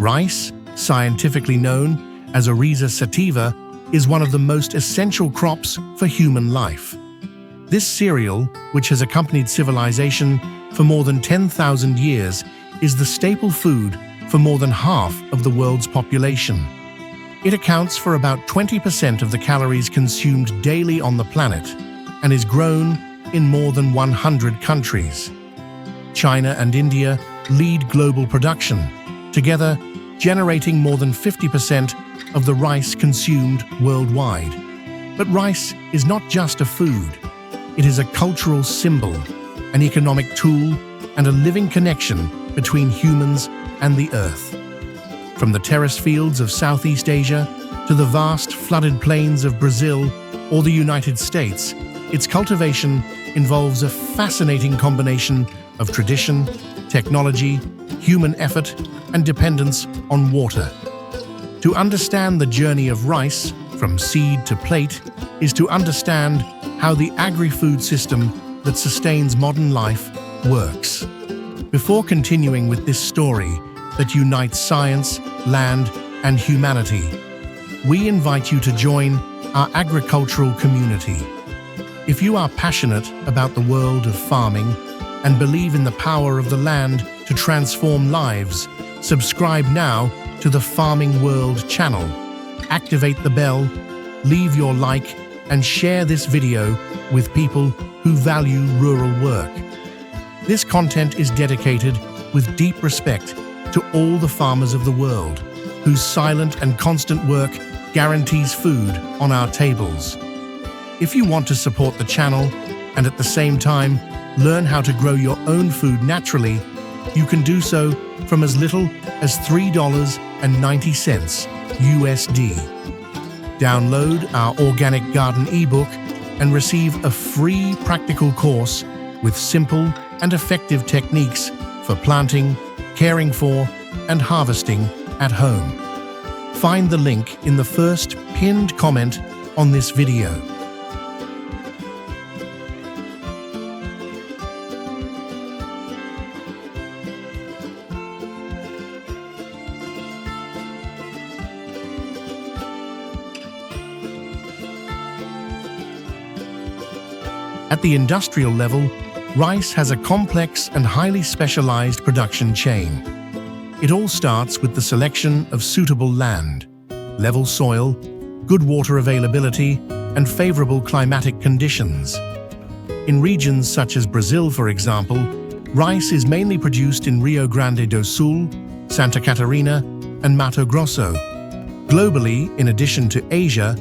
Rice, scientifically known as asisecultiva, is one of the most essential crops for human life. This cereal, which has accompanied civilization for more than 10,000 years, is the staple food for more than half of the world's population. It accounts for about 20% of the calories consumed daily on the planet and is grown in more than 100 countries. China and India lead global production, together generating more than 50% of the rice consumed worldwide. But rice is not just a food. It is a cultural symbol, an economic tool, and a living connection between humans and the earth. From the terrace fields of Southeast Asia to the vast flooded plains of Brazil or the United States, its cultivation involves a fascinating combination of tradition, technology, human effort, and dependence on water. To understand the journey of rice, from seed to plate, is to understand how the agri-food system that sustains modern life works. Before continuing with this story that unites science, land, and humanity, we invite you to join our agricultural community. If you are passionate about the world of farming and believe in the power of the land to transform lives, subscribe now to the Farming World channel. Activate the bell, leave your like, and share this video with people who value rural work. This content is dedicated with deep respect to all the farmers of the world, whose silent and constant work guarantees food on our tables. If you want to support the channel and at the same time learn how to grow your own food naturally, you can do so from as little as $3.90 USD. Download our Organic Garden ebook and receive a free practical course with simple and effective techniques for planting, caring for, and harvesting at home. Find the link in the first pinned comment on this video. At the industrial level, rice has a complex and highly specialized production chain. It all starts with the selection of suitable land, level soil, good water availability, and favorable climatic conditions. In regions such as Brazil, for example, rice is mainly produced in Rio Grande do Sul, Santa Catarina, and Mato Grosso. Globally, in addition to Asia,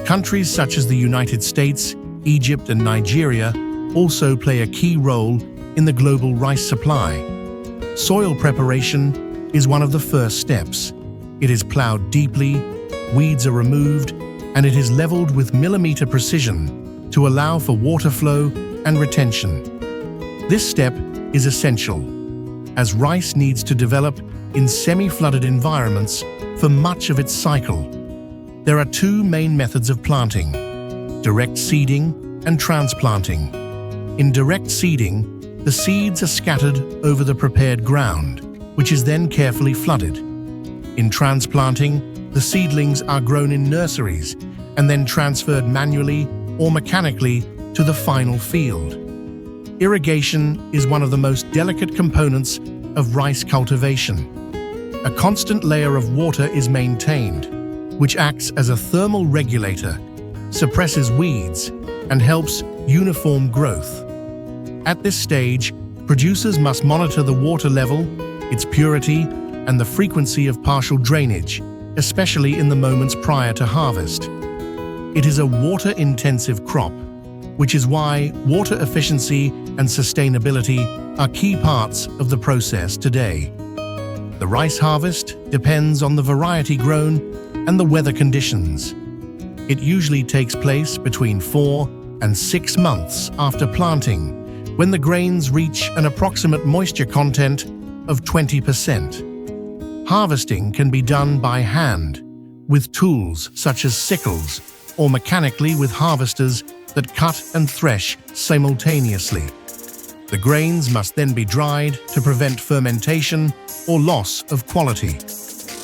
countries such as the United States, Egypt, and Nigeria also play a key role in the global rice supply. Soil preparation is one of the first steps. It is plowed deeply, weeds are removed, and it is leveled with millimeter precision to allow for water flow and retention. This step is essential, as rice needs to develop in semi-flooded environments for much of its cycle. There are two main methods of planting: direct seeding and transplanting. In direct seeding, the seeds are scattered over the prepared ground, which is then carefully flooded. In transplanting, the seedlings are grown in nurseries and then transferred manually or mechanically to the final field. Irrigation is one of the most delicate components of rice cultivation. A constant layer of water is maintained, which acts as a thermal regulator, suppresses weeds, and helps uniform growth. At this stage, producers must monitor the water level, its purity, and the frequency of partial drainage, especially in the moments prior to harvest. It is a water-intensive crop, which is why water efficiency and sustainability are key parts of the process today. The rice harvest depends on the variety grown and the weather conditions. It usually takes place between 4 and 6 months after planting, when the grains reach an approximate moisture content of 20%. Harvesting can be done by hand, with tools such as sickles, or mechanically with harvesters that cut and thresh simultaneously. The grains must then be dried to prevent fermentation or loss of quality.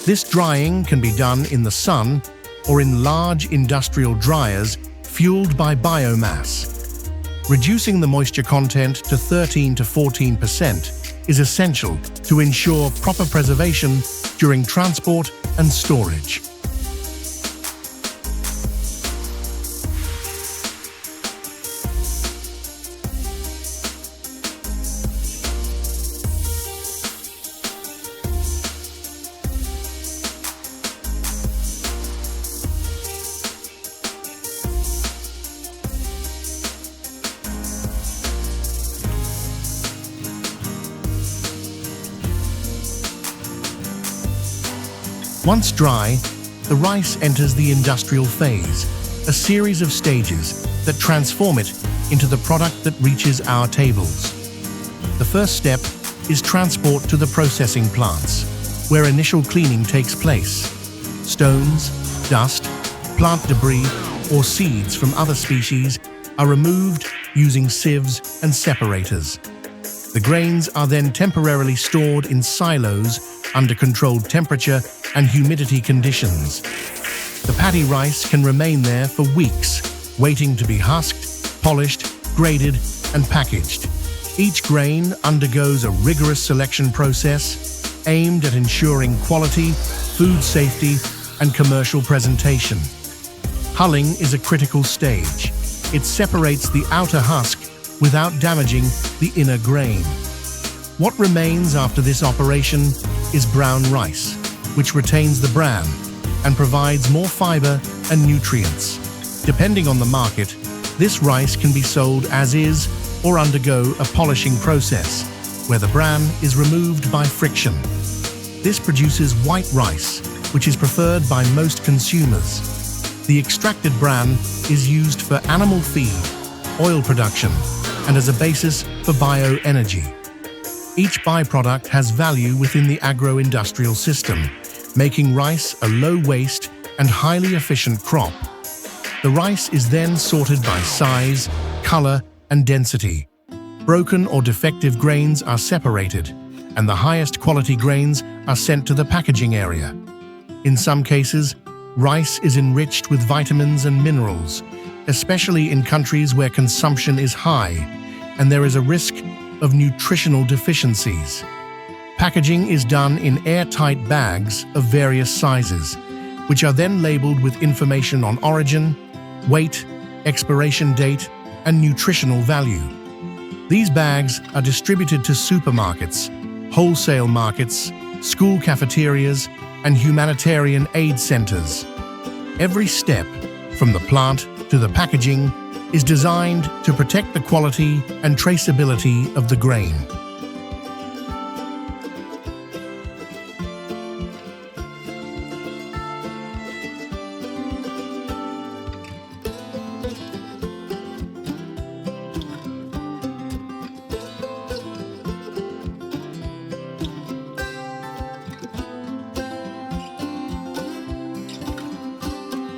This drying can be done in the sun or in large industrial dryers fueled by biomass. Reducing the moisture content to 13 to 14% is essential to ensure proper preservation during transport and storage. Once dry, the rice enters the industrial phase, a series of stages that transform it into the product that reaches our tables. The first step is transport to the processing plants, where initial cleaning takes place. Stones, dust, plant debris, or seeds from other species are removed using sieves and separators. The grains are then temporarily stored in silos under controlled temperature and humidity conditions. The paddy rice can remain there for weeks, waiting to be husked, polished, graded, and packaged. Each grain undergoes a rigorous selection process aimed at ensuring quality, food safety, and commercial presentation. Hulling is a critical stage. It separates the outer husk without damaging the inner grain. What remains after this operation is brown rice, which retains the bran and provides more fiber and nutrients. Depending on the market, this rice can be sold as is or undergo a polishing process, where the bran is removed by friction. This produces white rice, which is preferred by most consumers. The extracted bran is used for animal feed, oil production, and as a basis for bioenergy. Each byproduct has value within the agro-industrial system, making rice a low-waste and highly efficient crop. The rice is then sorted by size, color, and density. Broken or defective grains are separated, and the highest quality grains are sent to the packaging area. In some cases, rice is enriched with vitamins and minerals, especially in countries where consumption is high and there is a risk of nutritional deficiencies. Packaging is done in airtight bags of various sizes, which are then labeled with information on origin, weight, expiration date, and nutritional value. These bags are distributed to supermarkets, wholesale markets, school cafeterias, and humanitarian aid centers. Every step, from the plant to the packaging, is designed to protect the quality and traceability of the grain.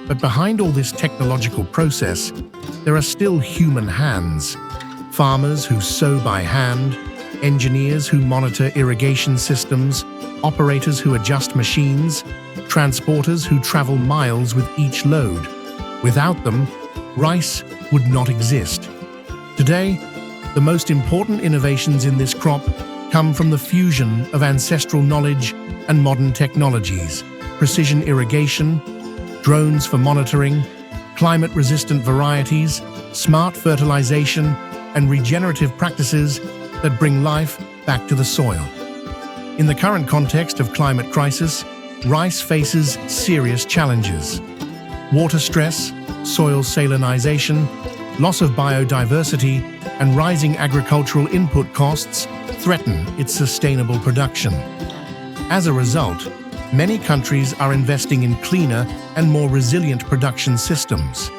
But behind all this technological process, there are still human hands. Farmers who sow by hand, engineers who monitor irrigation systems, operators who adjust machines, transporters who travel miles with each load. Without them, rice would not exist. Today, the most important innovations in this crop come from the fusion of ancestral knowledge and modern technologies: precision irrigation, drones for monitoring, climate-resistant varieties, smart fertilization, and regenerative practices that bring life back to the soil. In the current context of climate crisis, rice faces serious challenges. Water stress, soil salinization, loss of biodiversity, and rising agricultural input costs threaten its sustainable production. As a result, many countries are investing in cleaner and more resilient production systems.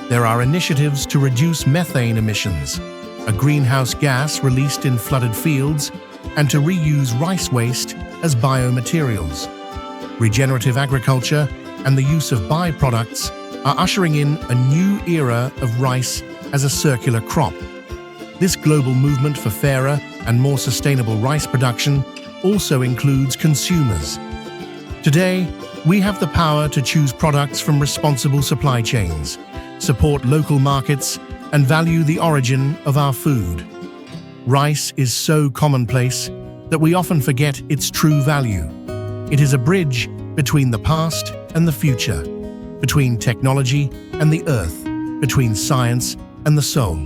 There are initiatives to reduce methane emissions, a greenhouse gas released in flooded fields, and to reuse rice waste as biomaterials. Regenerative agriculture and the use of byproducts are ushering in a new era of rice as a circular crop. This global movement for fairer and more sustainable rice production also includes consumers. Today, we have the power to choose products from responsible supply chains, support local markets, and value the origin of our food. Rice is so commonplace that we often forget its true value. It is a bridge between the past and the future, between technology and the earth, between science and the soul.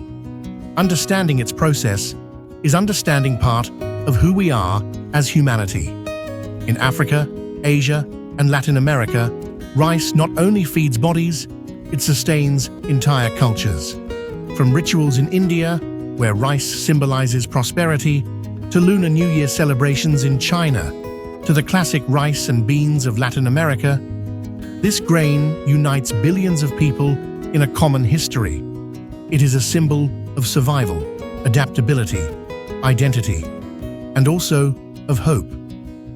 Understanding its process is understanding part of who we are as humanity. In Africa, Asia, and Latin America, rice not only feeds bodies, it sustains entire cultures. From rituals in India, where rice symbolizes prosperity, to Lunar New Year celebrations in China, to the classic rice and beans of Latin America, this grain unites billions of people in a common history. It is a symbol of survival, adaptability, identity, and also of hope.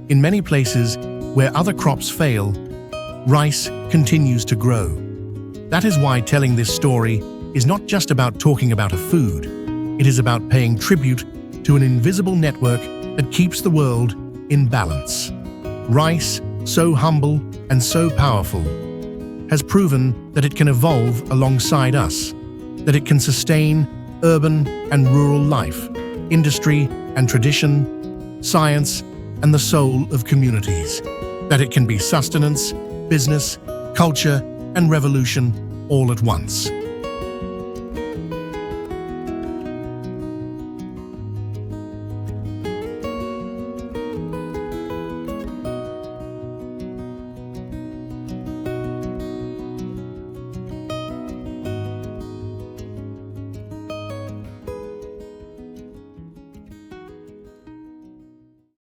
In many places where other crops fail, rice continues to grow. That is why telling this story is not just about talking about a food. It is about paying tribute to an invisible network that keeps the world in balance. Rice, so humble and so powerful, has proven that it can evolve alongside us, that it can sustain urban and rural life, industry and tradition, science and the soul of communities, that it can be sustenance, business, culture, and revolution all at once.